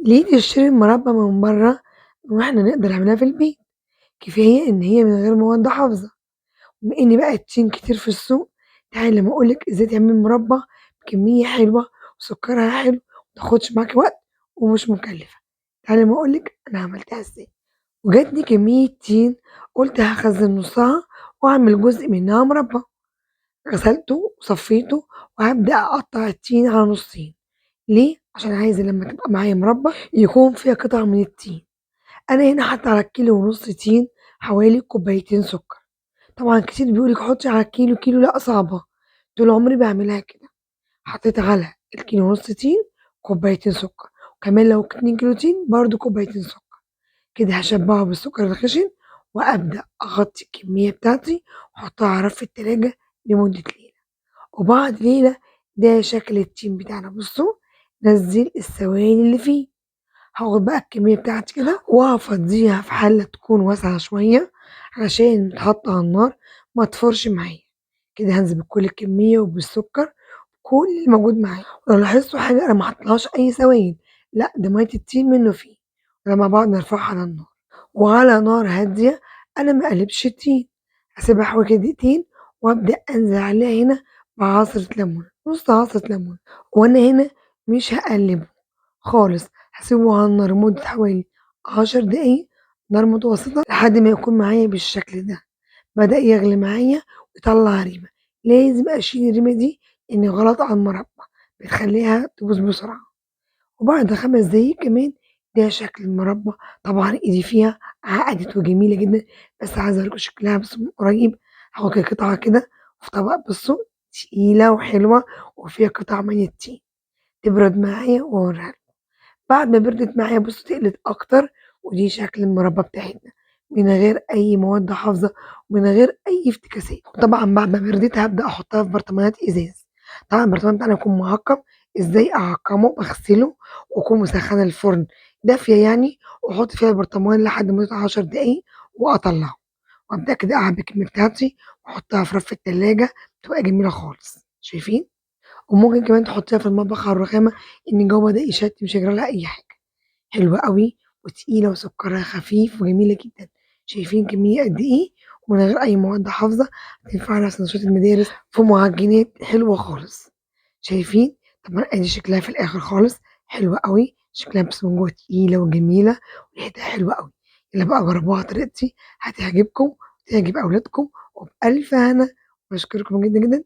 ليه نشتري المربى من برّه وإحنا نقدر نعملها في البيت؟ كفاية إن هي من غير مواد حافظة، بما إن بقى التين كتير في السوق، تعالي لمّا أقول لِك إزاي تعملي مربى بكمية حلوة وسكرها حلو، ومتاخدش معاكِ وقت ومش مكلفة، تعالي لمّا أقول لِك أنا عملتها إزاي. وجاتني كمية تين قُلت هاخزّن نُصّها وأعمل جزء منها مربى، غسلته وصفيته وهابدأ أقطّع التين على نُصّين، ليه؟ عشان عايزة لمّا تبقى معايا مربى يكون فيها قطع من التين. أنا هنا حاطة على الكيلو ونص تين حوالي كوبايتين سكر، طبعًا كتير بيقول لِك حطي على الكيلو كيلو لأ صعبة، طول عمري باعملها كده، حطيت على الكيلو ونص تين كوبايتين سكر، وكمان لو 2 كيلو تين برضه كوبايتين سكر، كده هاشبعه بالسكر الخشن وأبدأ أغطي الكمية بتاعتي وأحطها على رف التلاجة لمدة ليلة، وبعد ليلة ده شكل التين بتاعنا بُصّوا نزّل السوائل اللي فيه. هاخد بقى الكمية بتاعتي كده وهافضّيها في حلة تكون واسعة شوية علشان تتحط على النار ما تفورش معايا، كده هانزل بكل الكمية وبالسكر كل اللي موجود معايا، ولو لاحظتوا حاجة أنا ما حطيتلهاش أي سوايل، لأ ده مَيّة التين منه فيه، ولمّا بعد نرفعها على النار وعلى نار هادية أنا ما اقلبش التين، هاسيبها حوالي كده دقيقتين وأبدأ أنزل عليها هنا بعصرة ليمون، نُص عصرة ليمون، وأنا هنا مش هاقلّبه خالص، هاسيبه على النار لمدة حوالي 10 دقايق نار متوسطة لحد ما يكون معايا بالشكل ده، بدأ يغلي معايا ويطلّع ريمة، لازم أشيل الريمة دي لإن غلط على المربى بتخلّيها تبوظ بسرعة، وبعد 5 دقايق كمان ده شكل المربى، طبعًا إيدي فيها عقدت وجميلة جدًا، بس عايزة أوريكم شكلها بس من قريب، هاخد قطعة كده في طبق بُصّوا تقيلة وحلوة وفيها قطع من التين، تبرد معايا وأوريها لكم. بعد ما بردت معايا بُصّوا تقلت أكتر، ودي شكل المربى بتاعتنا، من غير أي مواد حافظة، ومن غير أي افتكاسات، وطبعًا بعد ما بردت هابدأ أحطها في برطمانات إزاز، طبعًا البرطمان بتاعنا يكون معقّم، إزاي أعقّمه؟ باغسله وأكون مسخّنة الفرن دافية يعني، وأحط فيها البرطمان لحد مدة 10 دقايق وأطلّعه، وأبدأ كده أعبي الكمية بتاعتي وأحطها في رف التلاجة تبقى جميلة خالص، شايفين؟ وممكن كمان تحطيها في المطبخ على الرخامة إن جوّه بدأ يشّت مش هيجرى لها أي حاجة. حلوة أوي وتقيلة وسكرها خفيف وجميلة جدًا، شايفين كمية قد إيه ومن غير أي مواد حافظة، هتنفعنا في سندوتشات المدارس، في معجنات حلوة خالص، شايفين؟ طبعًا أدي شكلها في الآخر خالص حلوة أوي، شكلها بس من جوّه تقيلة وجميلة وريحتها حلوة أوي، يالّا بقى جربوها على طريقتي هتعجبكم وتعجب أولادكم وبألف هنا، باشكركم جدًا، جدًا.